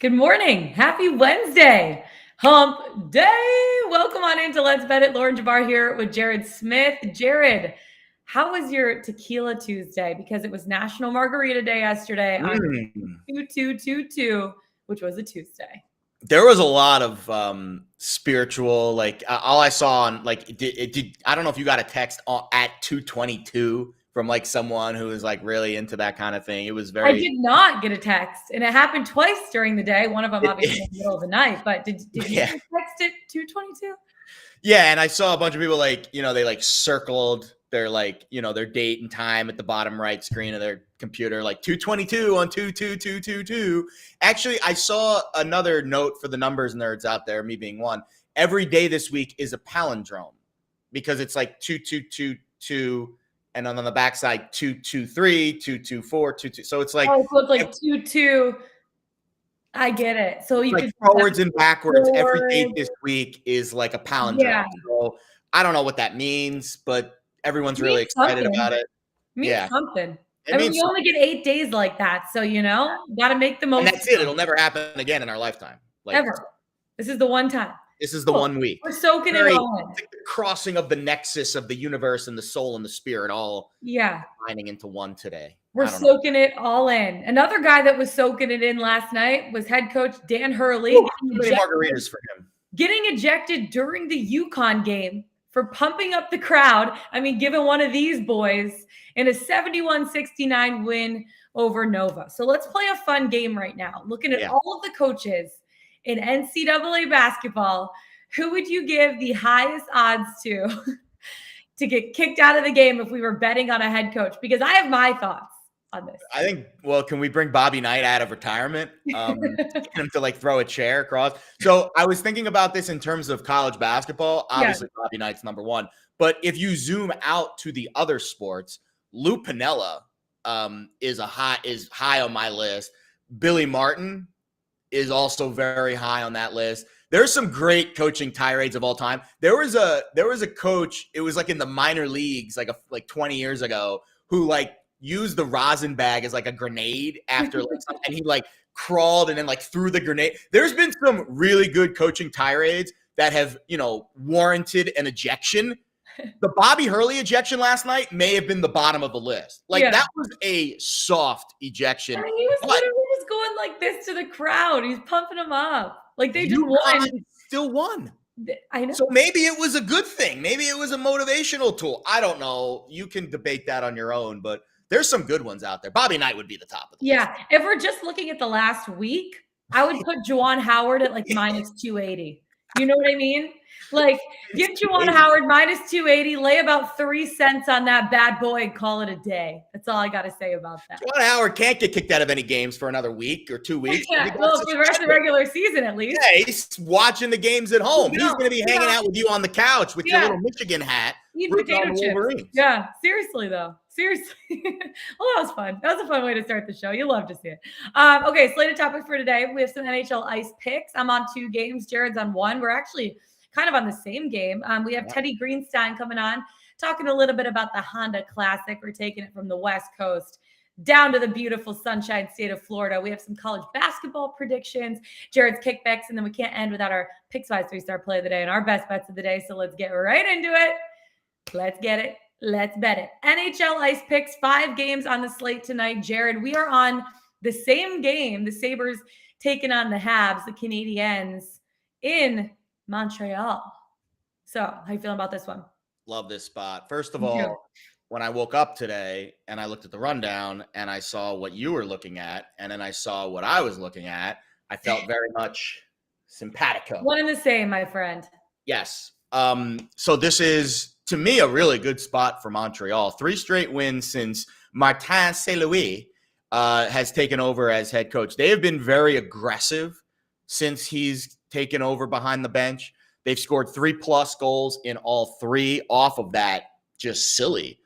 Good morning. Happy Wednesday. Hump day. Welcome on into Let's Bet It. Lauren Jabbar here with Jared Smith. Jared, how was your Tequila Tuesday? Because it was National Margarita Day yesterday on 2222, which was a Tuesday. There was a lot of spiritual, all I saw on, I don't know if you got a text at 2:22 from someone who is really into that kind of thing. It was very. I did not get a text, and it happened twice during the day. One of them obviously in the middle of the night, but did you text it 2:22? Yeah, and I saw a bunch of people they circled their their date and time at the bottom right screen of their computer, 2:22 on 22222. Actually, I saw another note for the numbers nerds out there, me being one. Every day this week is a palindrome because it's 2222. And then on the backside, 223, 224, 22. So it's so it's 22. I get it. So you could forwards and backwards. Every day this week is like a palindrome. Yeah. So I don't know what that means, but everyone's really excited about it. It means something. You only get 8 days like that. So, got to make the most. And that's it. It'll never happen again in our lifetime. Ever. This is the one time. This is the 1 week. We're soaking it all in. The crossing of the nexus of the universe and the soul and the spirit all combining into one today. We're soaking it all in. Another guy that was soaking it in last night was head coach Dan Hurley. Margaritas for him. Getting ejected during the UConn game for pumping up the crowd. Given one of these boys in a 71-69 win over Nova. So let's play a fun game right now. Looking at all of the coaches in NCAA basketball, who would you give the highest odds to get kicked out of the game if we were betting on a head coach? Because I have my thoughts on this. I think, can we bring Bobby Knight out of retirement? Get him to throw a chair across. So I was thinking about this in terms of college basketball. Obviously, Bobby Knight's number one. But if you zoom out to the other sports, Lou Piniella is high on my list. Billy Martin is also very high on that list. There's some great coaching tirades of all time. There was a coach, it was in the minor leagues, 20 years ago, who used the rosin bag as a grenade after and he crawled and then threw the grenade. There's been some really good coaching tirades that have, warranted an ejection. The Bobby Hurley ejection last night may have been the bottom of the list. That was a soft ejection. He was literally just going like this to the crowd. He's pumping them up. They just won. Still won. I know. So maybe it was a good thing. Maybe it was a motivational tool. I don't know. You can debate that on your own, but there's some good ones out there. Bobby Knight would be the top of the list. If we're just looking at the last week, I would put Juwan Howard at minus 280. You know what I mean? Give Juwan Howard minus 280, lay about 3 cents on that bad boy and call it a day. That's all I got to say about that. Juwan Howard can't get kicked out of any games for another week or 2 weeks. For the rest of the regular season at least. Yeah, he's watching the games at home. He's going to be hanging out with you on the couch with your little Michigan hat. Eat potato chips. Yeah, seriously though. Seriously. Well, that was fun. That was a fun way to start the show. You'll love to see it. Okay, slated topics for today. We have some NHL Ice Picks. I'm on 2 games. Jared's on 1. We're actually kind of on the same game. We have Teddy Greenstein coming on, talking a little bit about the Honda Classic. We're taking it from the West Coast down to the beautiful Sunshine State of Florida. We have some college basketball predictions, Jared's kickbacks, and then we can't end without our Pickswise 3-star play of the day and our best bets of the day. So let's get right into it. Let's get it. Let's bet it. NHL Ice Picks, 5 games on the slate tonight. Jared, we are on the same game. The Sabres taking on the Habs, the Canadiens, in Montreal. So how you feeling about this one? Love this spot. First of all, when I woke up today and I looked at the rundown and I saw what you were looking at and then I saw what I was looking at, I felt very much simpatico. One and the same, my friend. Yes. So this is, to me, a really good spot for Montreal. 3 straight wins since Martin Saint-Louis has taken over as head coach. They have been very aggressive since he's taken over behind the bench. They've scored 3+ goals in all 3 off of that just silly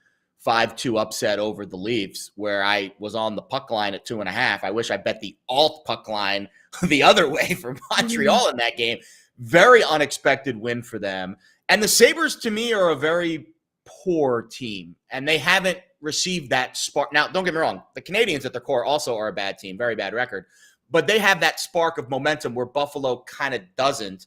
5-2 upset over the Leafs, where I was on the puck line at 2.5. I wish I bet the alt puck line the other way for Montreal in that game. Very unexpected win for them. And the Sabres, to me, are a very poor team, and they haven't received that spark. Now, don't get me wrong. The Canadiens at their core also are a bad team, very bad record. but they have that spark of momentum where Buffalo kind of doesn't.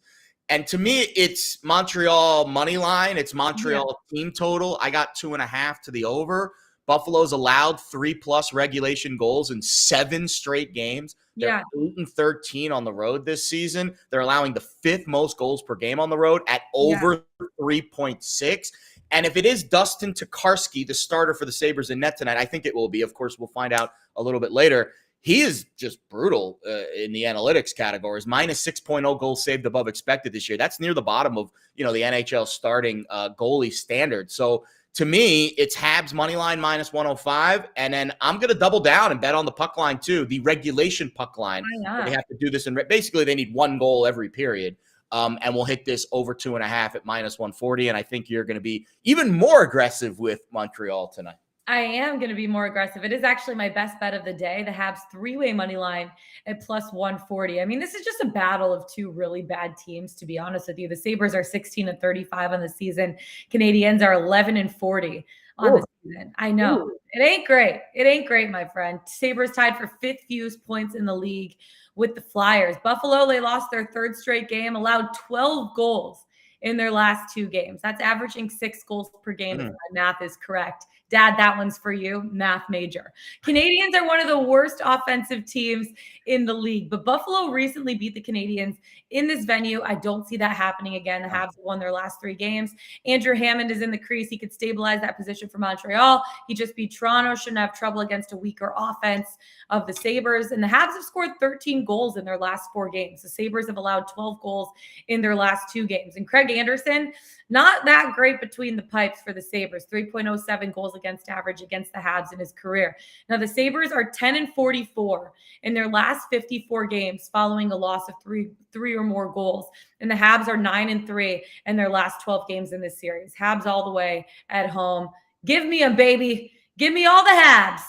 And to me, it's Montreal money line. It's Montreal team total. I got 2.5 to the over. Buffalo's allowed 3+ regulation goals in 7 straight games. They're 8-13 on the road this season. They're allowing the 5th most goals per game on the road at over 3.6. And if it is Dustin Tokarski, the starter for the Sabres in net tonight, I think it will be. Of course, we'll find out a little bit later. He is just brutal in the analytics categories. Minus 6.0 goals saved above expected this year. That's near the bottom of, the NHL starting goalie standard. So to me, it's Habs money line minus 105. And then I'm going to double down and bet on the puck line too, the regulation puck line. They have to do this. And basically they need 1 goal every period. And we'll hit this over 2.5 at minus 140. And I think you're going to be even more aggressive with Montreal tonight. I am going to be more aggressive. It is actually my best bet of the day. The Habs 3-way money line at plus 140. I mean, this is just a battle of 2 really bad teams, to be honest with you. The Sabres are 16-35 on the season. Canadiens are 11-40 on the season. I know. It ain't great. It ain't great, my friend. Sabres tied for 5th fewest points in the league with the Flyers. Buffalo, they lost their 3rd straight game, allowed 12 goals in their last 2 games. That's averaging 6 goals per game, if my math is correct. Dad, that one's for you, math major. Canadians are one of the worst offensive teams in the league, but Buffalo recently beat the Canadiens in this venue. I don't see that happening again. The Habs won their last 3 games. Andrew Hammond is in the crease. He could stabilize that position for Montreal. He just beat Toronto. Shouldn't have trouble against a weaker offense of the Sabres. And the Habs have scored 13 goals in their last 4 games. The Sabres have allowed 12 goals in their last 2 games. And Craig Anderson, not that great between the pipes for the Sabres. 3.07 goals against average against the Habs in his career. Now, the Sabres are 10-44 in their last 54 games following a loss of three or more goals. And the Habs are 9-3 in their last 12 games in this series. Habs all the way at home. Give me a baby. Give me all the Habs.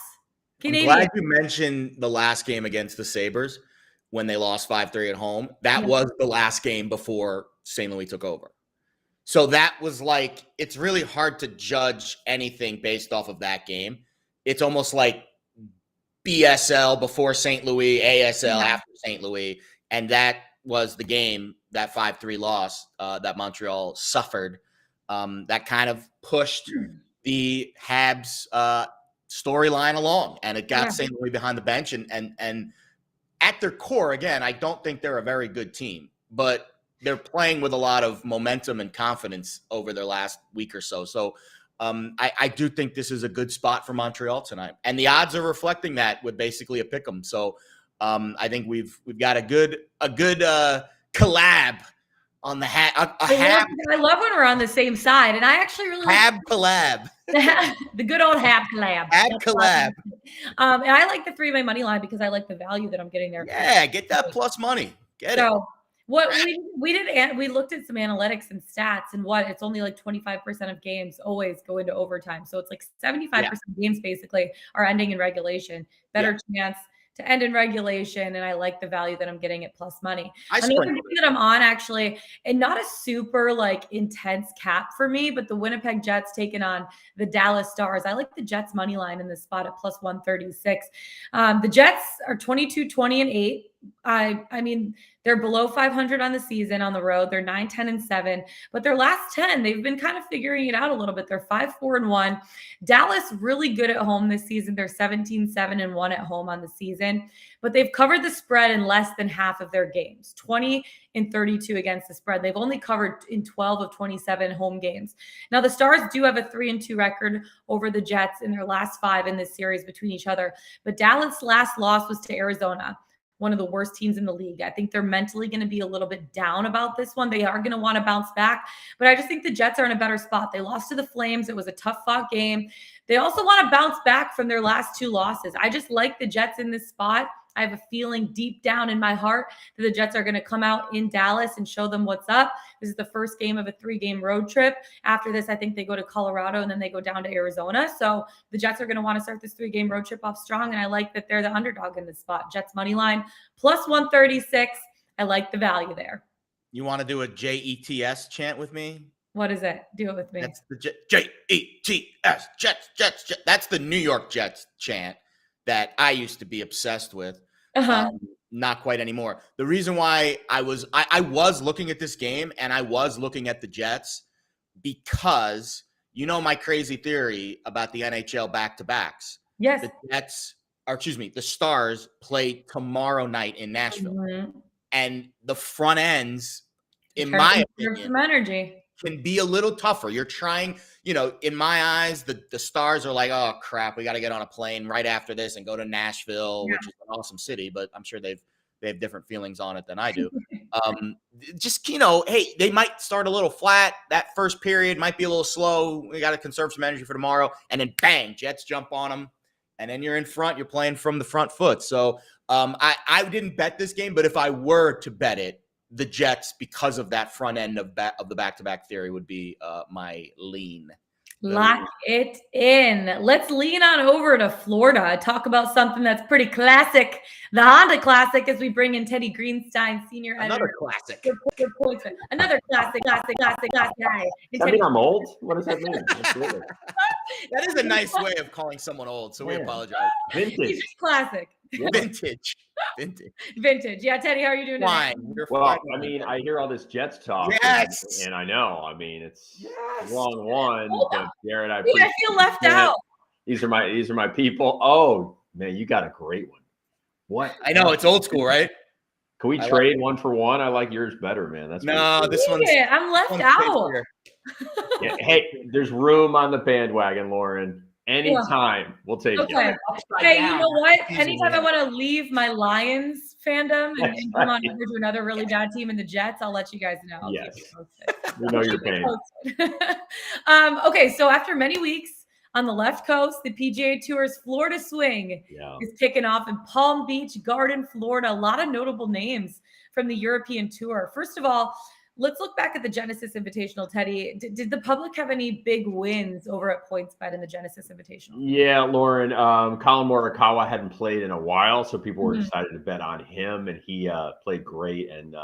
Canadian. I'm glad you mentioned the last game against the Sabres when they lost 5-3 at home. That was the last game before St. Louis took over. So that was like, it's really hard to judge anything based off of that game. It's almost like BSL before St. Louis, ASL after St. Louis. And that was the game, that 5-3 loss that Montreal suffered. That kind of pushed the Habs storyline along, and it got St. Louis behind the bench. And at their core, again, I don't think they're a very good team, but they're playing with a lot of momentum and confidence over their last week or so. So I do think this is a good spot for Montreal tonight. And the odds are reflecting that with basically a pick 'em. So I think we've got a good collab on the hat. I love when we're on the same side. And I actually really Hab collab. The good old Hab collab. Hab collab. And I like the 3-way money line because I like the value that I'm getting there. Yeah, get that plus money. Get it. What we looked at some analytics and stats, and it's only like 25% of games always go into overtime. So it's like 75% of games basically are ending in regulation. Better chance to end in regulation, and I like the value that I'm getting at plus money. Another thing that I'm on actually, and not a super like intense cap for me, but the Winnipeg Jets taking on the Dallas Stars. I like the Jets money line in this spot at plus 136. The Jets are 22-20-8. I mean, they're below 500 on the season on the road. They're 9-10-7, but their last 10, they've been kind of figuring it out a little bit. They're 5-4-1. Dallas really good at home this season. They're 17-7-1 at home on the season, but they've covered the spread in less than half of their games, 20-32 against the spread. They've only covered in 12 of 27 home games. Now the Stars do have a 3-2 record over the Jets in their last 5 in this series between each other, but Dallas' last loss was to Arizona, one of the worst teams in the league. I think they're mentally going to be a little bit down about this one. They are going to want to bounce back, but I just think the Jets are in a better spot. They lost to the Flames. It was a tough fought game. They also want to bounce back from their last 2 losses. I just like the Jets in this spot. I have a feeling deep down in my heart that the Jets are going to come out in Dallas and show them what's up. This is the first game of a 3-game road trip. After this, I think they go to Colorado and then they go down to Arizona. So the Jets are going to want to start this 3-game road trip off strong. And I like that they're the underdog in this spot. Jets money line plus 136. I like the value there. You want to do a JETS chant with me? What is it? Do it with me. That's the JETS, Jets. That's the New York Jets chant that I used to be obsessed with. not quite anymore. The reason why I was looking at this game and I was looking at the Jets because my crazy theory about the NHL back-to-backs. Yes. The Stars play tomorrow night in Nashville. Mm-hmm. And the front ends, in my opinion, some energy. Can be a little tougher. You're trying, in my eyes, the Stars are like, oh crap, we got to get on a plane right after this and go to Nashville, which is an awesome city, but I'm sure they have different feelings on it than I do. Hey, they might start a little flat. That first period might be a little slow. We got to conserve some energy for tomorrow. And then bang, Jets jump on them. And then you're in front. You're playing from the front foot. So I didn't bet this game, but if I were to bet it, the Jets, because of that front end of the back-to-back theory, would be my lean. Lock it in. Let's lean on over to Florida. Talk about something that's pretty classic. The Honda Classic, as we bring in Teddy Greenstein, senior editor. Another classic. Good point. Another classic guy. Does that mean I'm old? What does that mean? Absolutely. That is a nice way of calling someone old, so we apologize. Vintage. Classic. Yeah. Vintage. Yeah, Teddy, how are you doing? Well, I mean, I hear all this Jets talk. Yes. And I know. I mean, it's a long one, but Jared, I feel left out. These are my people. Oh man, you got a great one. What? I know, it's old school, right? Can we trade one for one? I like yours better, man. That's this one's. I'm left out. Yeah, hey, there's room on the bandwagon, Lauren. Anytime, we'll take it. Hey, you know what? Anytime I want to leave my Lions fandom and come on over to another really bad team in the Jets, I'll let you guys know. Yes, we know your pain. Okay, so after many weeks on the left coast, the PGA Tour's Florida Swing is kicking off in Palm Beach, Garden, Florida. A lot of notable names from the European Tour. First of all, let's look back at the Genesis Invitational, Teddy. Did the public have any big wins over at PointsBet in the Genesis Invitational? Yeah, Lauren. Colin Morikawa hadn't played in a while, so people were excited to bet on him, and he played great and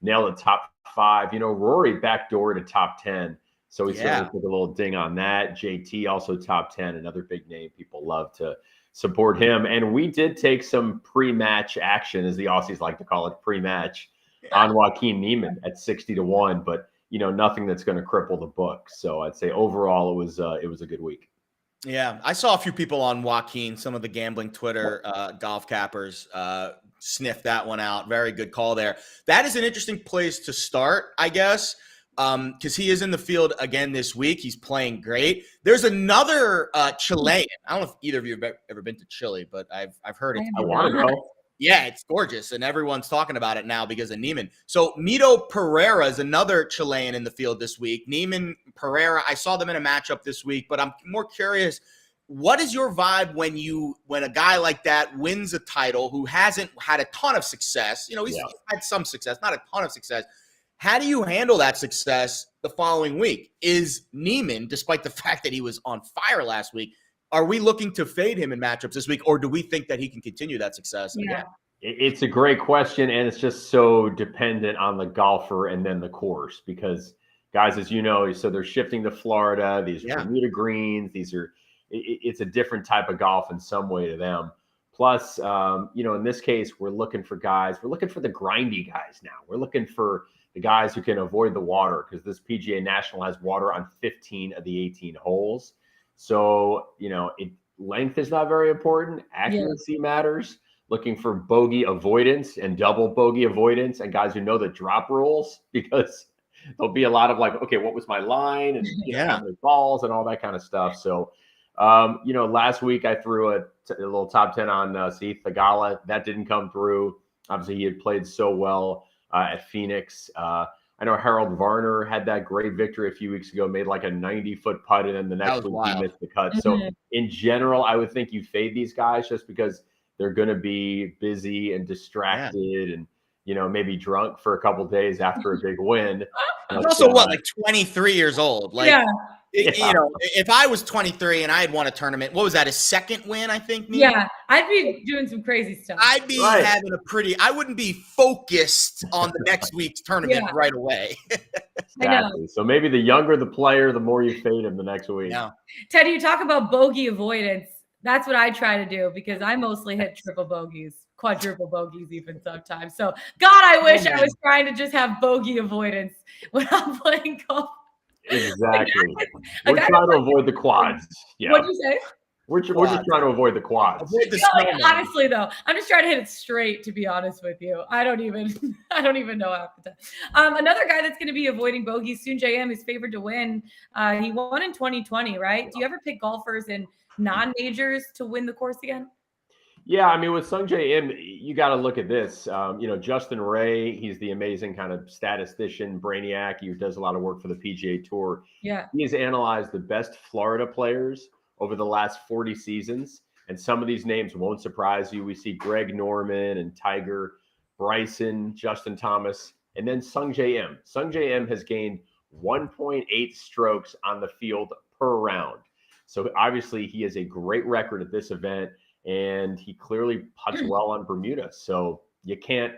nailed the top 5. Rory backdoored to top 10, so he certainly took a little ding on that. JT also top 10, another big name. People love to support him. And we did take some pre-match action, as the Aussies like to call it, pre-match, on Joaquin Niemann at 60-1, but nothing that's going to cripple the book. So I'd say overall it was a good week. Yeah, I saw a few people on Joaquin, some of the gambling Twitter golf cappers sniffed that one out. Very good call there. That is an interesting place to start, I guess, because he is in the field again this week. He's playing great. There's another Chilean. I don't know if either of you have ever been to Chile, but I've heard it. I want to go. Yeah, it's gorgeous, and everyone's talking about it now because of Niemann. So Mito Pereira is another Chilean in the field this week. Niemann, Pereira, I saw them in a matchup this week, but I'm more curious, what is your vibe when a guy like that wins a title who hasn't had a ton of success? He's had some success, not a ton of success. How do you handle that success the following week? Is Niemann, despite the fact that he was on fire last week, are we looking to fade him in matchups this week, or do we think that he can continue that success? Yeah. It's a great question, and it's just so dependent on the golfer and then the course, because guys, as you know, so they're shifting to Florida. These are Bermuda greens. It's a different type of golf in some way to them. Plus, in this case, we're looking for the grindy guys now. We're looking for the guys who can avoid the water, because this PGA National has water on 15 of the 18 holes. So, length is not very important. Accuracy matters. Looking for bogey avoidance and double bogey avoidance, and guys who know the drop rules, because there'll be a lot of like, okay, what was my line, and how many balls and all that kind of stuff. So, last week I threw a little top 10 on Sahith Theegala. That didn't come through. Obviously, he had played so well at Phoenix. I know Harold Varner had that great victory a few weeks ago, made like a 90-foot putt, and then the next week he missed the cut. So in general, I would think you fade these guys just because they're going to be busy and distracted and, maybe drunk for a couple of days after a big win. He's also like 23 years old. If I was 23 and I had won a tournament, what was that? His second win, I think. Yeah, I'd be doing some crazy stuff. I'd be having I wouldn't be focused on the next week's tournament right away. Exactly. So maybe the younger the player, the more you fade him the next week. Yeah. Teddy, you talk about bogey avoidance. That's what I try to do, because I mostly hit triple bogeys quadruple bogeys even sometimes. So God, I wish I was trying to just have bogey avoidance when I'm playing golf. Exactly. We're trying to avoid the quads. Yeah. What'd you say? We're just trying to avoid the quads. Avoid the honestly, though, I'm just trying to hit it straight. To be honest with you, I don't even know half the time. Another guy that's going to be avoiding bogeys, Soon JM, is favored to win. He won in 2020, right? Do you ever pick golfers in non-majors to win the course again? Yeah, I mean, with Sung Jae Im, you got to look at this. Justin Ray, he's the amazing kind of statistician, brainiac. He does a lot of work for the PGA Tour. Yeah. He has analyzed the best Florida players over the last 40 seasons. And some of these names won't surprise you. We see Greg Norman and Tiger, Bryson, Justin Thomas, and then Sung Jae Im. Sung Jae Im has gained 1.8 strokes on the field per round. So obviously he has a great record at this event. And he clearly putts well on Bermuda. So you can't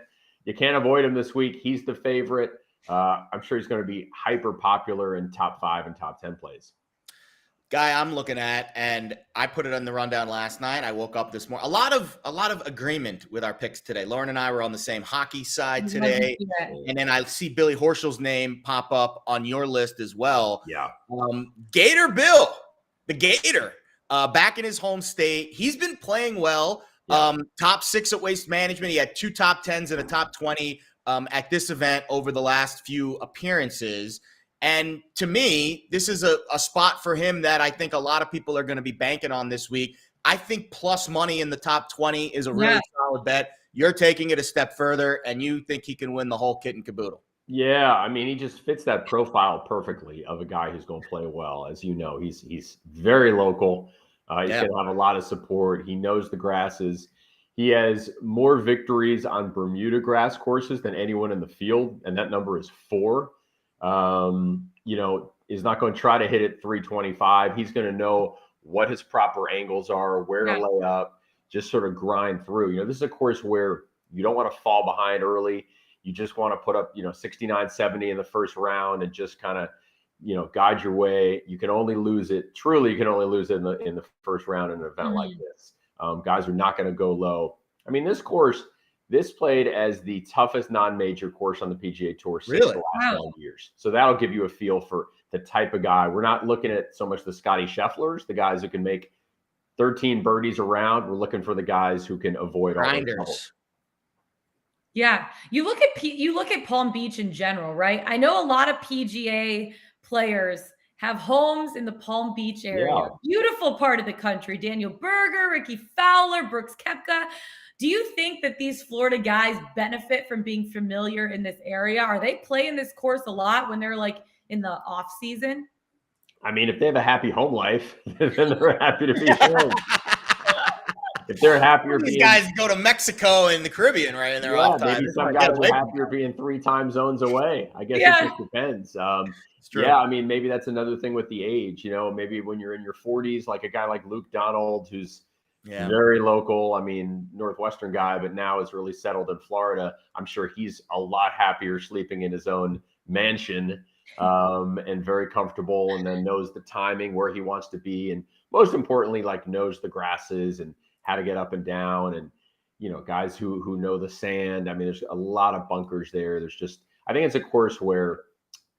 avoid him this week. He's the favorite. I'm sure he's going to be hyper popular in top 5 and top 10 plays. Guy I'm looking at, and I put it on the rundown last night. I woke up this morning. A lot of agreement with our picks today. Lauren and I were on the same hockey side today. And then I see Billy Horschel's name pop up on your list as well. Yeah. Gator Bill, the Gator. Back in his home state. He's been playing well. Yeah. Top 6 at Waste Management. He had 2 top 10s and a top 20 at this event over the last few appearances. And to me, this is a spot for him that I think a lot of people are going to be banking on this week. I think plus money in the top 20 is a really solid bet. You're taking it a step further, and you think he can win the whole kit and caboodle. Yeah, I mean, he just fits that profile perfectly of a guy who's going to play well. As you know, he's very local. He's going to have a lot of support. He knows the grasses. He has more victories on Bermuda grass courses than anyone in the field, and that number is 4. He's not going to try to hit it 325. He's going to know what his proper angles are, where to lay up, just sort of grind through. This is a course where you don't want to fall behind early. You just want to put up, 69, 70 in the first round and just kind of, guide your way. You can only lose it. Truly, you can only lose it in the first round in an event like this. Guys are not going to go low. I mean, this played as the toughest non-major course on the PGA Tour since the last 9 years. So that'll give you a feel for the type of guy. We're not looking at so much the Scotty Schefflers, the guys who can make 13 birdies a round. We're looking for the guys who can avoid all those troubles. Yeah, you look at Palm Beach in general, right? I know a lot of PGA players have homes in the Palm Beach area. Yeah. Beautiful part of the country. Daniel Berger, Ricky Fowler, Brooks Koepka. Do you think that these Florida guys benefit from being familiar in this area? Are they playing this course a lot when they're like in the off season? I mean, if they have a happy home life, then they're happy to be home. If they're happier, these guys go to Mexico and the Caribbean, right? And they're off time. Maybe some guys are happier being 3 time zones away. I guess it just depends. Yeah, I mean, maybe that's another thing with the age. Maybe when you're in your 40s, like a guy like Luke Donald, who's very local. I mean, Northwestern guy, but now is really settled in Florida. I'm sure he's a lot happier sleeping in his own mansion and very comfortable, and then knows the timing where he wants to be, and most importantly, like knows the grasses and how to get up and down, and guys who know the sand. I mean, there's a lot of bunkers there. I think it's a course where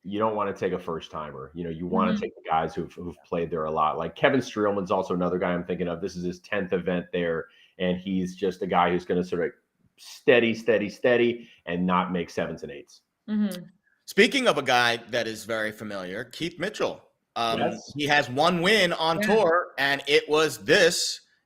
you don't want to take a first timer. You want to take the guys who've played there a lot. Like Kevin Streelman's also another guy I'm thinking of. This is his 10th event there, and he's just a guy who's going to sort of steady, and not make 7s and 8s. Mm-hmm. Speaking of a guy that is very familiar, Keith Mitchell. He has 1 win on tour, and it was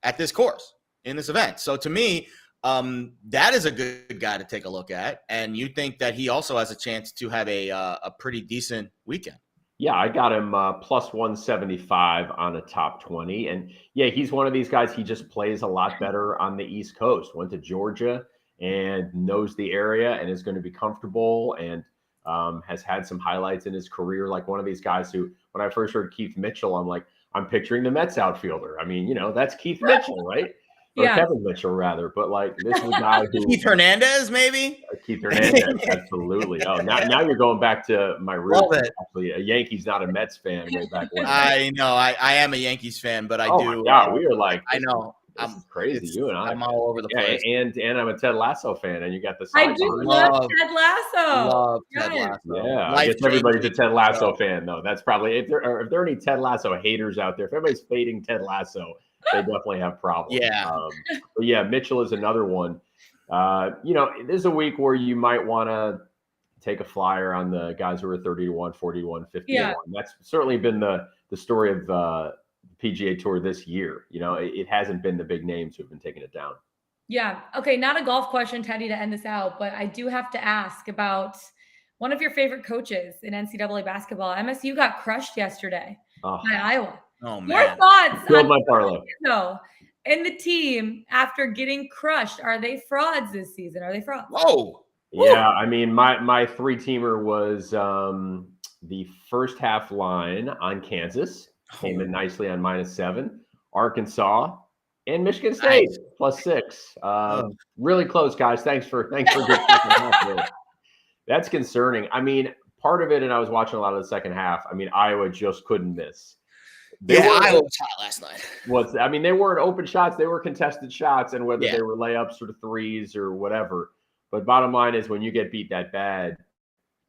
at this course in this event. So to me, that is a good guy to take a look at. And you think that he also has a chance to have a pretty decent weekend. Yeah, I got him plus 175 on a top 20. And yeah, he's one of these guys. He just plays a lot better on the East Coast. Went to Georgia and knows the area and is going to be comfortable, and has had some highlights in his career. Like one of these guys who, when I first heard Keith Mitchell, I'm picturing the Mets outfielder. I mean, that's Keith Mitchell, right? Or Kevin Mitchell, rather. But like, this is a guy who Keith Hernandez, maybe. Keith Hernandez, absolutely. Oh, now you're going back to my roots. Actually, a Yankees, not a Mets fan. Way back when. I know. I am a Yankees fan, but I do. Yeah, we are like. I know. This is crazy. You and I'm all over the place. And I'm a Ted Lasso fan, and you got the I do love Ted Lasso. Love Ted Lasso. Yeah, I guess everybody's a Ted Lasso fan, though. That's probably if there are any Ted Lasso haters out there. If everybody's fading Ted Lasso, they definitely have problems. Yeah. But yeah, Mitchell is another one. This is a week where you might want to take a flyer on the guys who are 30-1, 40-1, 50-1. Yeah. That's certainly been the story of the PGA Tour this year. It hasn't been the big names who've been taking it down. Yeah. Okay. Not a golf question, Teddy, to end this out, but I do have to ask about one of your favorite coaches in NCAA basketball. MSU got crushed yesterday by Iowa. Oh, man. Your thoughts Killed my parlay. And the team after getting crushed. Are they frauds this season? Are they frauds? Whoa. Yeah. I mean, my 3-teamer was the first half line on Kansas. Came in nicely on -7. Arkansas and Michigan State +6. Really close, guys. Thanks for good half. That's concerning. I mean, part of it, and I was watching a lot of the second half. I mean, Iowa just couldn't miss. Iowa was hot last night. They weren't open shots; they were contested shots, and whether they were layups or threes or whatever. But bottom line is, when you get beat that bad,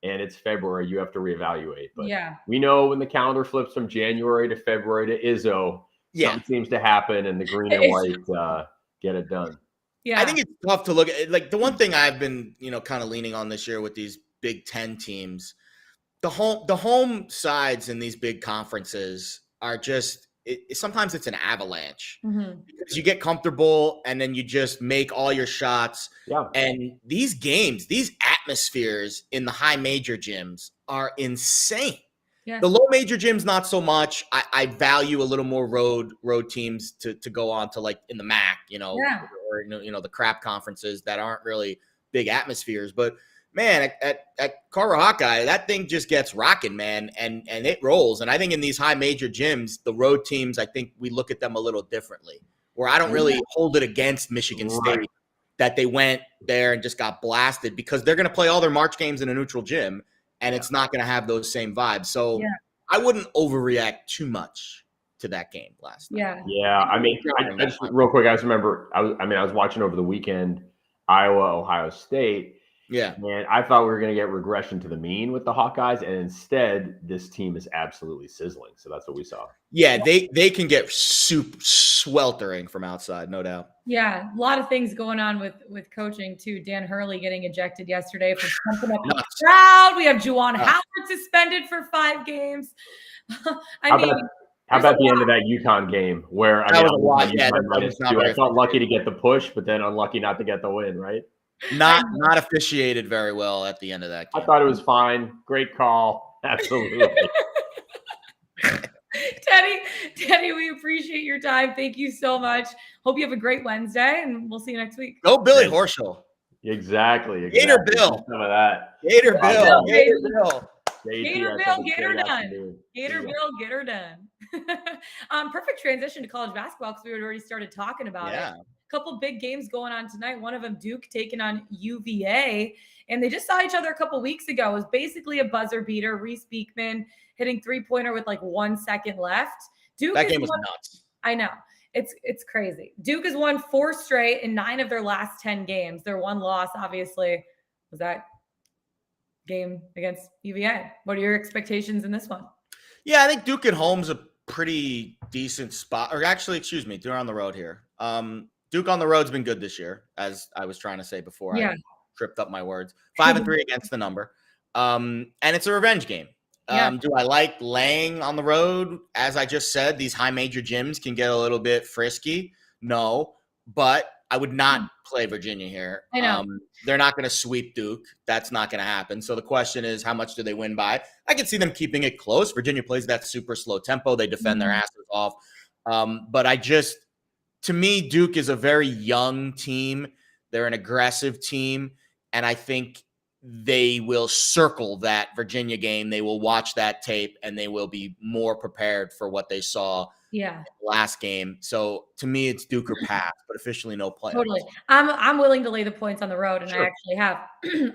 and it's February, you have to reevaluate. But we know when the calendar flips from January to February to Izzo, something seems to happen, and the green and white get it done. Yeah, I think it's tough to look at. Like the one thing I've been, kind of leaning on this year with these Big Ten teams, the home sides in these big conferences are just. Sometimes it's an avalanche because you get comfortable and then you just make all your shots. Yeah. And these games, these atmospheres in the high major gyms are insane. Yeah. The low major gyms, not so much. I value a little more road teams to go on to, like in the MAC, or the crap conferences that aren't really big atmospheres. But man, at Carver Hawkeye, that thing just gets rocking, man, and it rolls. And I think in these high major gyms, the road teams, I think we look at them a little differently, where I don't really hold it against Michigan State that they went there and just got blasted, because they're going to play all their March games in a neutral gym, and it's not going to have those same vibes. So I wouldn't overreact too much to that game last night. Yeah. I mean, I just real quick, I just remember, I was watching over the weekend, Iowa, Ohio State. Yeah. And I thought we were going to get regression to the mean with the Hawkeyes, and instead this team is absolutely sizzling. So that's what we saw. Yeah, they can get sweltering from outside, no doubt. Yeah, a lot of things going on with coaching too. Dan Hurley getting ejected yesterday for pumping up the crowd. We have Juwan Howard suspended for 5 games. How about the end of that UConn game where I felt lucky to get the push, but then unlucky not to get the win, right? Not officiated very well at the end of that game. I thought it was fine. Great call. Absolutely. Teddy, we appreciate your time. Thank you so much. Hope you have a great Wednesday, and we'll see you next week. Go Billy Horschel. Exactly. Gator Bill. Some of that. Gator Bill. Gator Bill, get her done. Gator Bill, get her done. Perfect transition to college basketball, because we had already started talking about it. Couple big games going on tonight. One of them, Duke taking on UVA, and they just saw each other a couple weeks ago. It was basically a buzzer beater. Reese Beekman hitting 3-pointer with like 1 second left. That game was nuts. I know. It's crazy. Duke has won 4 straight in 9 of their last 10 games. Their one loss, obviously, was that game against UVA. What are your expectations in this one? Yeah, I think Duke at home's a pretty decent spot. Or actually, they're on the road here. Duke on the road's been good this year, as I was trying to say before. I tripped up my words. 5-3 against the number. And it's a revenge game. Do I like laying on the road? As I just said, these high major gyms can get a little bit frisky. No, but I would not play Virginia here. I know. They're not going to sweep Duke. That's not going to happen. So the question is, how much do they win by? I can see them keeping it close. Virginia plays that super slow tempo. They defend their asses off. But to me, Duke is a very young team. They're an aggressive team. And I think they will circle that Virginia game. They will watch that tape, and they will be more prepared for what they saw in the last game. So to me, it's Duke or pass, but officially no play. Totally. I'm willing to lay the points on the road, and I actually have.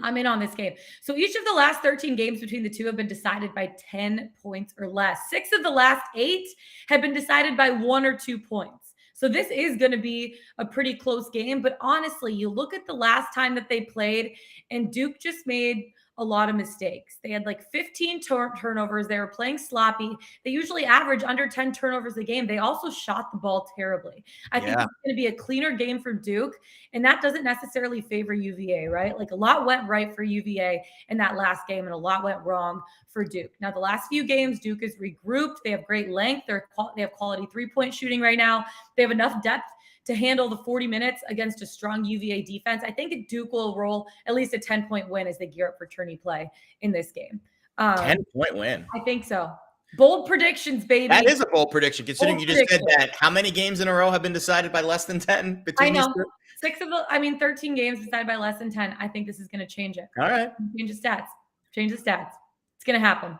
I'm in on this game. So each of the last 13 games between the two have been decided by 10 points or less. 6 of the last 8 have been decided by 1 or 2 points. So this is going to be a pretty close game. But honestly, you look at the last time that they played, and Duke just made a lot of mistakes. They had like 15 turnovers. They were playing sloppy. They usually average under 10 turnovers a game. They also shot the ball terribly. I think it's going to be a cleaner game for Duke, and that doesn't necessarily favor UVA, right? Like a lot went right for UVA in that last game, and a lot went wrong for Duke. Now, the last few games, Duke is regrouped. They have great length. They have quality three-point shooting right now. They have enough depth to handle the 40 minutes against a strong UVA defense. I think Duke will roll at least a 10-point win as they gear up for tourney play in this game. 10-point win. I think so. Bold predictions, baby. That is a bold prediction, considering you just said that. How many games in a row have been decided by less than 10? I know. 13 games decided by less than 10. I think this is going to change it. All right. Change the stats. It's going to happen.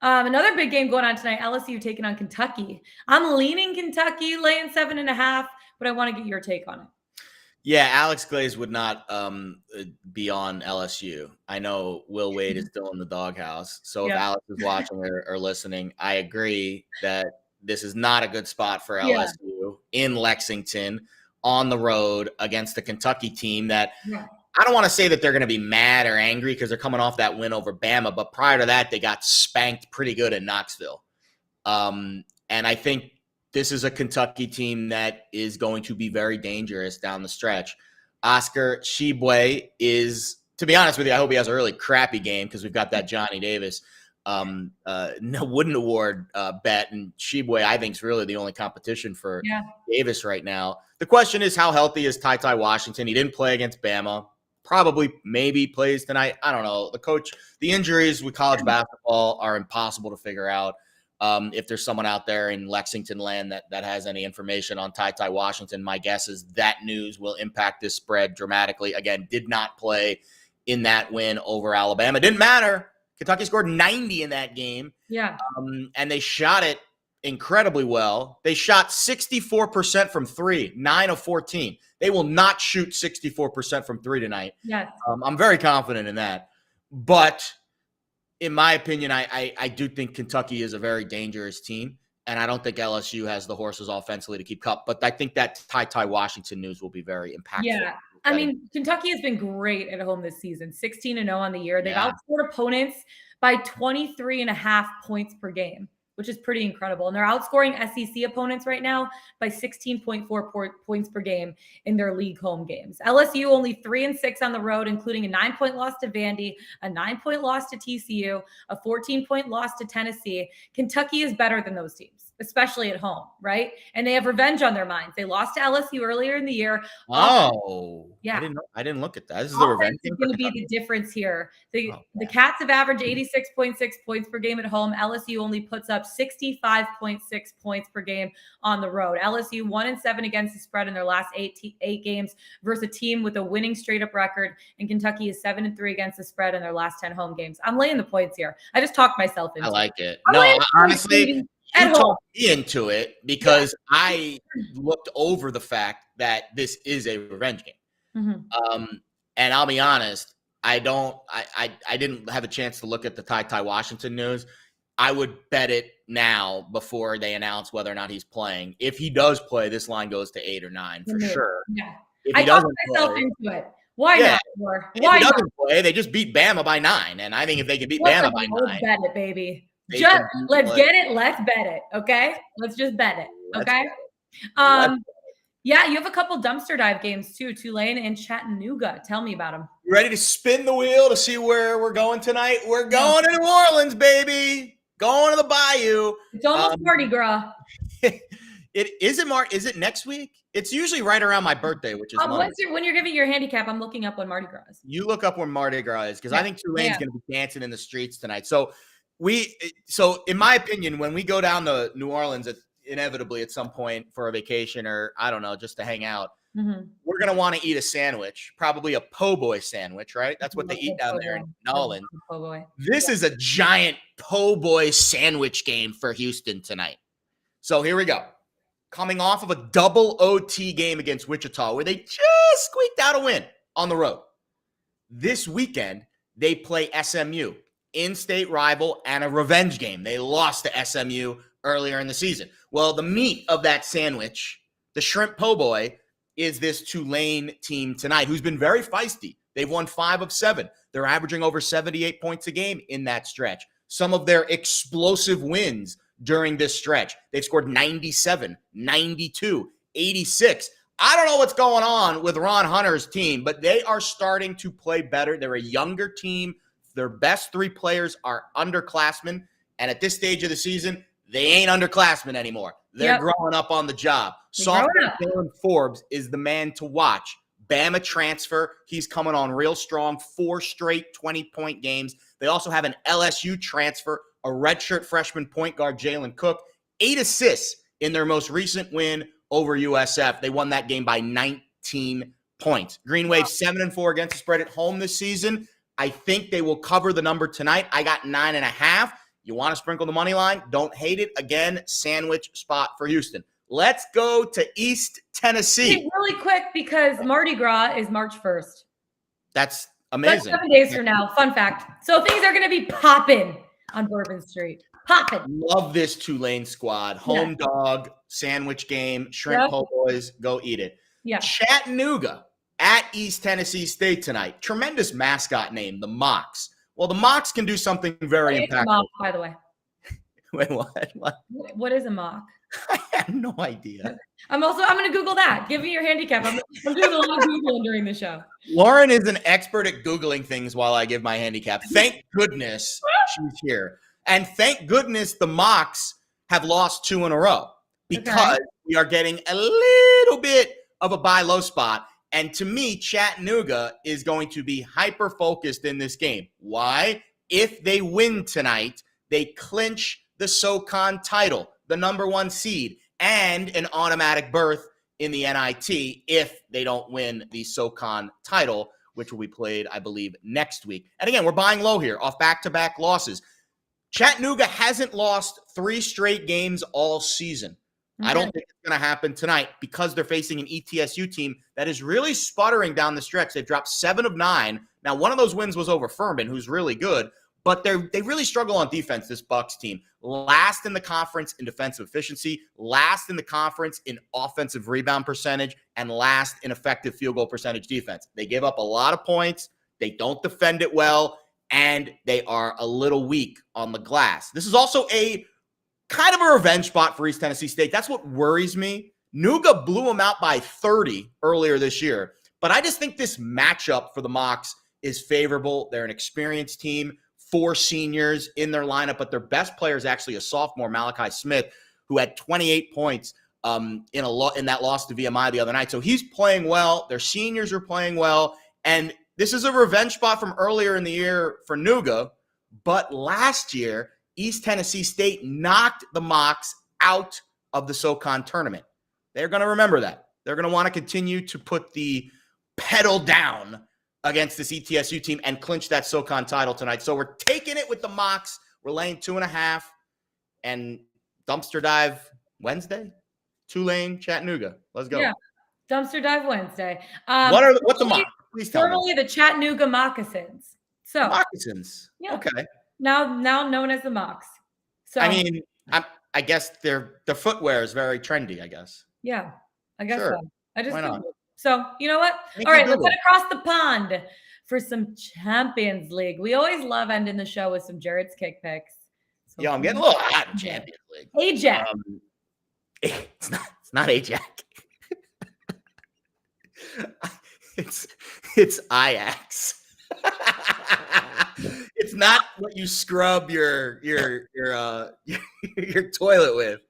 Another big game going on tonight, LSU taking on Kentucky. I'm leaning Kentucky, laying 7.5, but I want to get your take on it. Yeah, Alex Glaze would not be on LSU. I know Will Wade is still in the doghouse. So if Alex is watching or listening, I agree that this is not a good spot for LSU in Lexington on the road against the Kentucky team that I don't want to say that they're going to be mad or angry because they're coming off that win over Bama, but prior to that, they got spanked pretty good in Knoxville. And I think this is a Kentucky team that is going to be very dangerous down the stretch. Oscar Tshiebwe is, to be honest with you, I hope he has a really crappy game because we've got that Johnny Davis Wooden Award bet, and Tshiebwe I think is really the only competition for Davis right now. The question is, how healthy is Ty Washington? He didn't play against Bama. Probably, maybe plays tonight. I don't know. The injuries with college basketball are impossible to figure out. If there's someone out there in Lexington land that has any information on Ty Washington, my guess is that news will impact this spread dramatically. Again, did not play in that win over Alabama. Didn't matter. Kentucky scored 90 in that game. Yeah. And they shot it incredibly well. They shot 64% from three, 9 of 14. They will not shoot 64% from three tonight. Yes. I'm very confident in that. But in my opinion, I do think Kentucky is a very dangerous team, and I don't think LSU has the horses offensively to keep up. But I think that Ty Washington news will be very impactful. Yeah. I mean, Kentucky has been great at home this season, 16-0 on the year. They've outscored opponents by 23.5 points per game, which is pretty incredible. And they're outscoring SEC opponents right now by 16.4 points per game in their league home games. LSU only 3-6 on the road, including a 9-point loss to Vandy, a 9-point loss to TCU, a 14-point loss to Tennessee. Kentucky is better than those teams, especially at home, right? And they have revenge on their minds. They lost to LSU earlier in the year. Oh, yeah. I didn't look at that. This is the revenge. Is going to be the difference here. The Cats have averaged 86.6 points per game at home. LSU only puts up 65.6 points per game on the road. LSU 1-7 against the spread in their last eight games versus a team with a winning straight up record. And Kentucky is 7-3 against the spread in their last 10 home games. I'm laying the points here. I just talked myself into it. I like it. No, honestly, you talked me into it because I looked over the fact that this is a revenge game. Mm-hmm. And I'll be honest, I didn't have a chance to look at the Ty Washington news. I would bet it now before they announce whether or not he's playing. If he does play, this line goes to 8 or 9 for sure. Yeah. If I talked myself into it. Why not? If he doesn't play, they just beat Bama by 9. And I think if they can beat Bama by 9. Let's bet it, baby. Let's get it. Let's bet it. Okay? Let's just bet it. Okay? Yeah, you have a couple dumpster dive games too, Tulane and Chattanooga. Tell me about them. You ready to spin the wheel to see where we're going tonight? We're going to New Orleans, baby. Going to the Bayou. It's almost Mardi Gras. Is it next week? It's usually right around my birthday, which is when you're giving your handicap, I'm looking up when Mardi Gras is. You look up when Mardi Gras is because I think Tulane's going to be dancing in the streets tonight. So in my opinion, when we go down to New Orleans inevitably at some point for a vacation or I don't know, just to hang out, we're going to want to eat a sandwich, probably a po' boy sandwich, right? That's what they eat down there in New Orleans. This is a giant po' boy sandwich game for Houston tonight. So here we go. Coming off of a double OT game against Wichita where they just squeaked out a win on the road. This weekend, they play SMU, in-state rival, and a revenge game. They lost to SMU earlier in the season. Well, the meat of that sandwich, The Shrimp Po' Boy is this Tulane team tonight who's been very feisty. They've won 5 of 7. They're averaging over 78 points a game in that stretch. Some of their explosive wins during this stretch, they've scored 97, 92, 86. I don't know what's going on with Ron Hunter's team, but they are starting to play better. They're a younger team. Their best 3 players are underclassmen. And at this stage of the season, they ain't underclassmen anymore. They're growing up on the job. Sophomore Dylan Forbes is the man to watch. Bama transfer. He's coming on real strong. 4 straight 20-point games. They also have an LSU transfer, a redshirt freshman point guard, Jalen Cook. 8 assists in their most recent win over USF. They won that game by 19 points. Green Wave 7-4 against the spread at home this season. I think they will cover the number tonight. I got 9.5. You want to sprinkle the money line? Don't hate it. Again, sandwich spot for Houston. Let's go to East Tennessee. Hey, really quick, because Mardi Gras is March 1st. That's amazing. That's 7 days from now. Fun fact. So things are going to be popping on Bourbon Street. Popping. Love this Tulane squad. Home dog, sandwich game, shrimp po' boys. Go eat it. Yeah. Chattanooga at East Tennessee State tonight. Tremendous mascot name, the Mocs. Well, the Mocs can do something very impactful. Mock, by the way. Wait, what? What is a mock? I have no idea. I'm going to Google that. Give me your handicap. I'm doing a lot of Googling during the show. Lauren is an expert at Googling things while I give my handicap. Thank goodness she's here. And thank goodness the Mocs have lost 2 in a row because we are getting a little bit of a buy low spot. And to me, Chattanooga is going to be hyper-focused in this game. Why? If they win tonight, they clinch the SoCon title, the number 1 seed, and an automatic berth in the NIT if they don't win the SoCon title, which will be played, I believe, next week. And again, we're buying low here off back-to-back losses. Chattanooga hasn't lost 3 straight games all season. I don't think it's going to happen tonight because they're facing an ETSU team that is really sputtering down the stretch. They've dropped 7 of 9. Now, one of those wins was over Furman, who's really good, but they really struggle on defense, this Bucks team. Last in the conference in defensive efficiency, last in the conference in offensive rebound percentage, and last in effective field goal percentage defense. They give up a lot of points. They don't defend it well, and they are a little weak on the glass. This is also a kind of a revenge spot for East Tennessee State. That's what worries me. Nuga blew them out by 30 earlier this year, but I just think this matchup for the Mocs is favorable. They're an experienced team, 4 seniors in their lineup, but their best player is actually a sophomore, Malachi Smith, who had 28 points in that loss to VMI the other night. So he's playing well. Their seniors are playing well, and this is a revenge spot from earlier in the year for Nuga, but last year, East Tennessee State knocked the Mocs out of the SoCon tournament. They're going to remember that. They're going to want to continue to put the pedal down against this ETSU team and clinch that SoCon title tonight. So we're taking it with the Mocs. We're laying 2.5 and dumpster dive Wednesday. Tulane, Chattanooga. Let's go. Yeah, dumpster dive Wednesday. What's the Mocs? Please tell me. Formerly the Chattanooga Moccasins. So Moccasins. Yeah. Okay. Now known as the Mocs. So I mean, I guess their footwear is very trendy, I guess. Yeah, I guess Sure. so. I just Why not? Googled. So you know what? All right, let's head across the pond for some Champions League. We always love ending the show with some Jared's kick picks. So I'm getting a little hot in Champions League. Ajax. It's not Ajax. It's Ajax. It's not what you scrub your toilet with.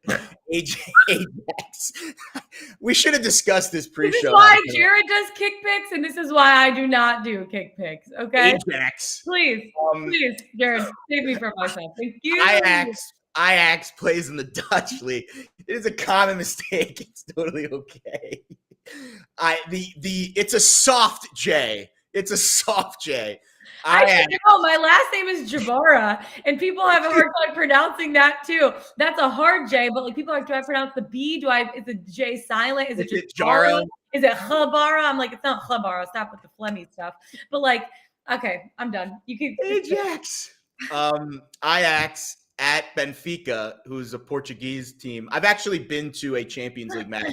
Ajax. We should have discussed this pre-show. This is why Jared does kick picks, and this is why I do not do kick picks. Okay, Ajax. Please, Jared, save me from myself. Thank you. Ajax plays in the Dutch league. It is a common mistake. It's totally okay. It's a soft J. It's a soft J. I should know. My last name is Jabara, and people have a hard time pronouncing that too. That's a hard J, but like people are like, do I pronounce the B? Is the J silent? Is it Jabara? Is it Chabara? I'm like, it's not Chabara. Stop with the phlegmy stuff. But like, okay, I'm done. You can Ajax. Ajax at Benfica, who's a Portuguese team. I've actually been to a Champions League match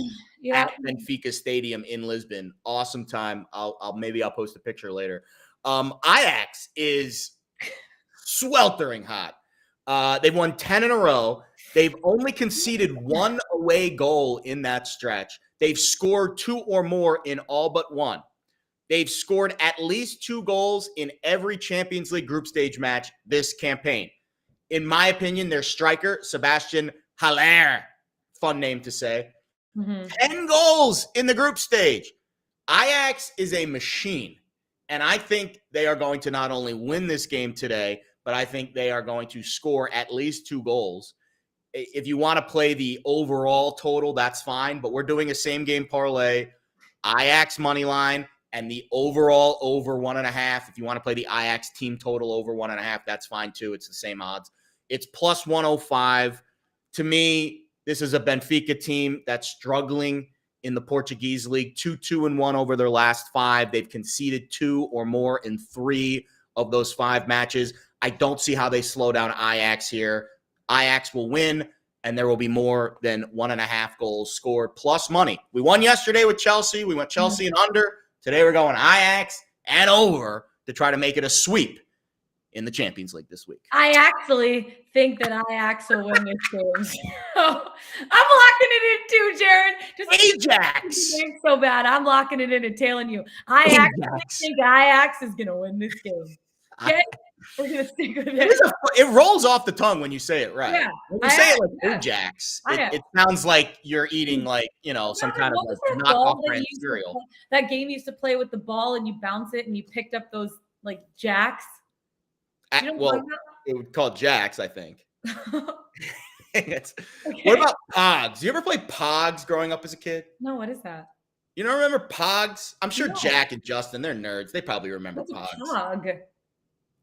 at Benfica Stadium in Lisbon. Awesome time. Maybe I'll post a picture later. Ajax is sweltering hot. They've won 10 in a row. They've only conceded 1 away goal in that stretch. They've scored 2 or more in all but 1. They've scored at least 2 goals in every Champions League group stage match this campaign. In my opinion, their striker, Sebastian Haller, fun name to say, 10 goals in the group stage. Ajax is a machine, and I think they are going to not only win this game today, but I think they are going to score at least 2 goals. If you want to play the overall total, that's fine, but we're doing a same game parlay, Ajax money line, and the overall over 1.5. If you want to play the Ajax team total over 1.5, that's fine too. It's the same odds. It's plus 105. To me, this is a Benfica team that's struggling in the Portuguese league, 2-2-1 over their last 5. They've conceded 2 or more in 3 of those 5 matches. I don't see how they slow down Ajax here. Ajax will win, and there will be more than 1.5 goals scored plus money. We won yesterday with Chelsea. We went Chelsea and under. Today we're going Ajax and over to try to make it a sweep in the Champions League this week. I actually think that Ajax will win this game. I'm locking it in too, Jared. Just Ajax. So bad. I'm locking it in and tailing you. I actually think Ajax is going to win this game. Okay? We're going to stick with it. It rolls off the tongue when you say it right. Yeah. When you say it like Ajax, it sounds like you're eating some kind of like knockoff brand cereal. That game you used to play with the ball and you bounce it and you picked up those like jacks. It would call jacks, I think. What about Pogs? You ever play Pogs growing up as a kid? No, what is that? You don't remember Pogs? I'm sure Jack and Justin, they're nerds. They probably remember Pogs. Pog?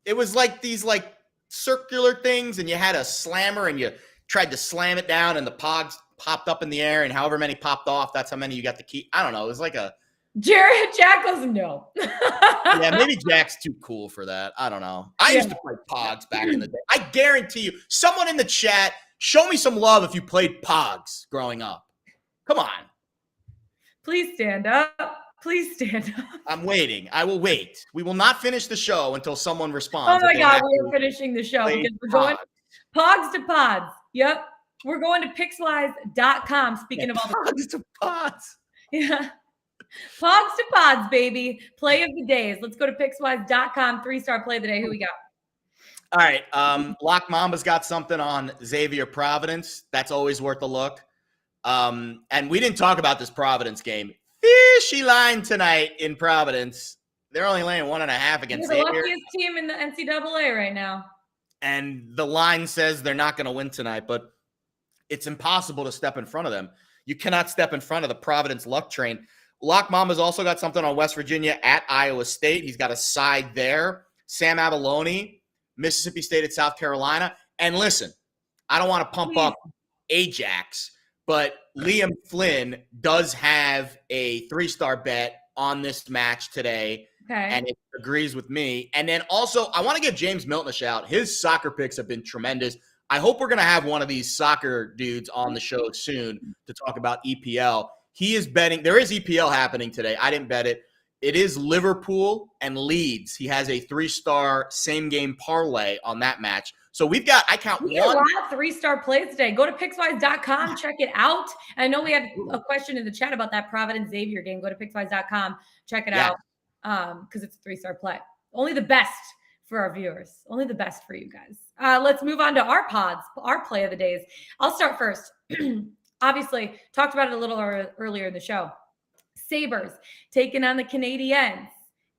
It was like these like circular things, and you had a slammer, and you tried to slam it down, and the Pogs popped up in the air, and however many popped off, that's how many you got to keep. I don't know. It was like a Jack doesn't know. Yeah, maybe Jack's too cool for that. I don't know. I used to play Pogs back in the day. I guarantee you, someone in the chat, show me some love if you played Pogs growing up. Come on. Please stand up. Please stand up. I'm waiting. I will wait. We will not finish the show until someone responds. Oh my God, we are finishing the show because we're going Pogs to Pods. Yep. We're going to Pickswise.com. Speaking of all the Pogs to Pods. Yeah. Pogs to Pods, baby. Play of the days. Let's go to Pickswise.com. 3-star play of the day. Who we got? All right. Lock Mamba's got something on Xavier Providence. That's always worth a look. And we didn't talk about this Providence game. Fishy line tonight in Providence. They're only laying 1.5 against They're the Xavier. luckiest team in the NCAA right now. And the line says they're not going to win tonight, but it's impossible to step in front of them. You cannot step in front of the Providence luck train. Lock Mama's also got something on West Virginia at Iowa State. He's got a side there. Sam Abalone, Mississippi State at South Carolina. And listen, I don't want to pump up Ajax, but Liam Flynn does have a 3-star bet on this match today. Okay. And it agrees with me. And then also, I want to give James Milton a shout. His soccer picks have been tremendous. I hope we're going to have one of these soccer dudes on the show soon to talk about EPL. He is betting. There is EPL happening today. I didn't bet it. It is Liverpool and Leeds. He has a 3-star same-game parlay on that match. So we've got, I count we one. A lot of 3-star plays today. Go to Pickswise.com. Check it out. And I know we had a question in the chat about that Providence Xavier game. Go to Pickswise.com. Check it out because it's a 3-star play. Only the best for our viewers. Only the best for you guys. Let's move on to our pods, our play of the days. I'll start first. Obviously, talked about it a little earlier in the show. Sabres taking on the Canadiens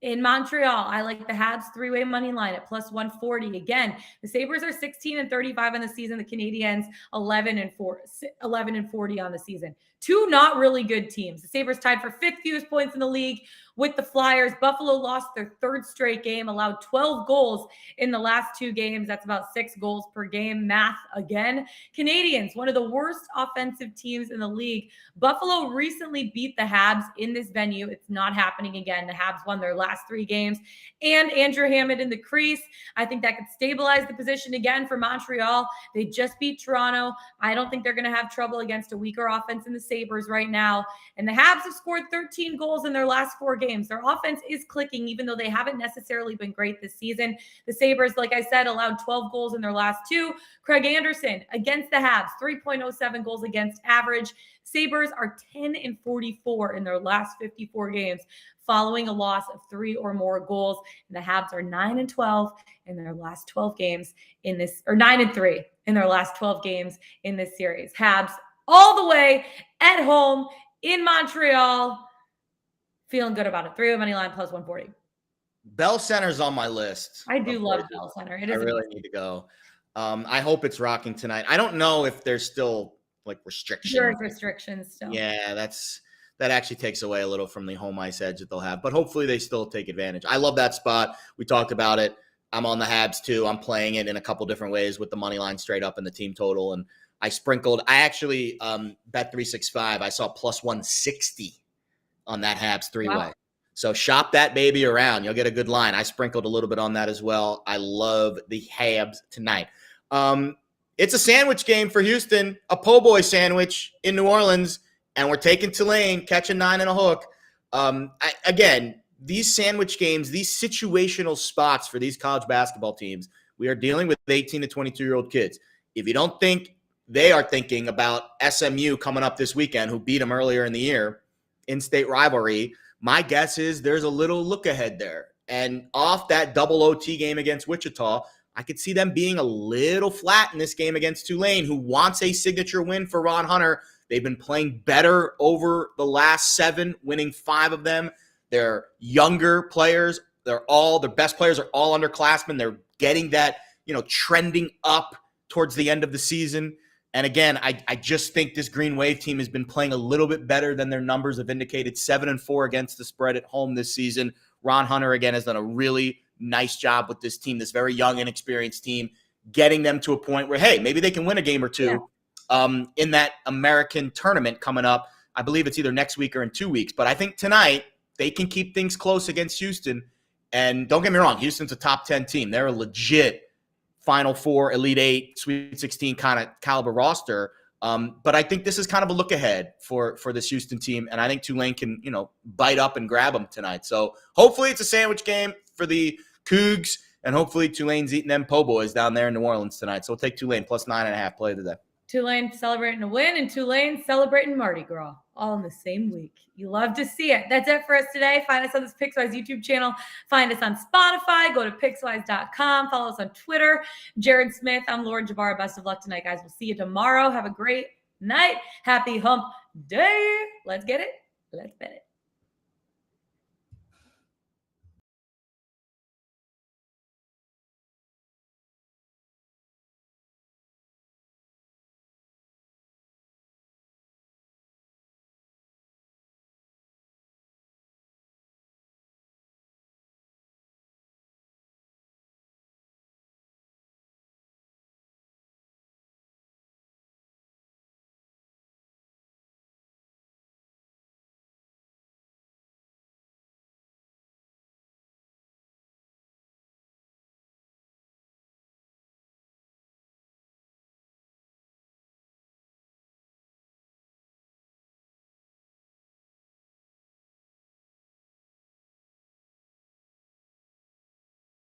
in Montreal. I like the Habs 3-way money line at plus 140. Again, the Sabres are 16-35 on the season. The Canadiens 11-40 on the season. Two not really good teams. The Sabres tied for 5th fewest points in the league with the Flyers. Buffalo lost their third straight game, allowed 12 goals in the last 2 games. That's about 6 goals per game. Math again. Canadians, one of the worst offensive teams in the league. Buffalo recently beat the Habs in this venue. It's not happening again. The Habs won their last 3 games. And Andrew Hammond in the crease. I think that could stabilize the position again for Montreal. They just beat Toronto. I don't think they're going to have trouble against a weaker offense in the Sabres right now. And the Habs have scored 13 goals in their last 4 games. Their offense is clicking, even though they haven't necessarily been great this season. The Sabres, like I said, allowed 12 goals in their last 2. Craig Anderson against the Habs, 3.07 goals against average. Sabres are 10-44 in their last 54 games, following a loss of 3 or more goals. And the Habs are 9-12 in their last 12 games in this, or 9-3 in their last 12 games in this series. Habs all the way at home in Montreal. Feeling good about it. 3 money line plus 140. Bell Center's on my list. I do love Bell Center. It is. I really need to go. I hope it's rocking tonight. I don't know if there's still like restrictions. There's restrictions still. Yeah, that actually takes away a little from the home ice edge that they'll have. But hopefully they still take advantage. I love that spot. We talked about it. I'm on the Habs too. I'm playing it in a couple different ways with the money line straight up and the team total. And I actually bet 365. I saw plus 160 on that Habs 3-way. Wow. So shop that baby around. You'll get a good line. I sprinkled a little bit on that as well. I love the Habs tonight. It's a sandwich game for Houston, a po' boy sandwich in New Orleans, and we're taking Tulane, catching 9 and a hook. Again, these sandwich games, these situational spots for these college basketball teams, we are dealing with 18 to 22-year-old kids. If you don't think they are thinking about SMU coming up this weekend, who beat them earlier in the year, in-state rivalry, my guess is there's a little look ahead there. And off that double OT game against Wichita, I could see them being a little flat in this game against Tulane, who wants a signature win for Ron Hunter. They've been playing better over the last 7, winning 5 of them. They're younger players. Their best players are all underclassmen. They're getting that, trending up towards the end of the season. And again, I just think this Green Wave team has been playing a little bit better than their numbers have indicated. 7-4 against the spread at home this season. Ron Hunter, again, has done a really nice job with this team, this very young, inexperienced team, getting them to a point where, hey, maybe they can win a game or two in that American tournament coming up. I believe it's either next week or in 2 weeks. But I think tonight they can keep things close against Houston. And don't get me wrong, Houston's a top 10 team. They're a legit Final Four, Elite 8, Sweet 16 kind of caliber roster. But I think this is kind of a look ahead for this Houston team. And I think Tulane can, bite up and grab them tonight. So hopefully it's a sandwich game for the Cougs. And hopefully Tulane's eating them po' boys down there in New Orleans tonight. So we'll take Tulane plus 9.5 play of the day. Tulane celebrating a win and Tulane celebrating Mardi Gras all in the same week. You love to see it. That's it for us today. Find us on this Pickswise YouTube channel. Find us on Spotify. Go to Pickswise.com. Follow us on Twitter. Jared Smith. I'm Lauren Jabara. Best of luck tonight, guys. We'll see you tomorrow. Have a great night. Happy hump day. Let's get it. Let's bet it.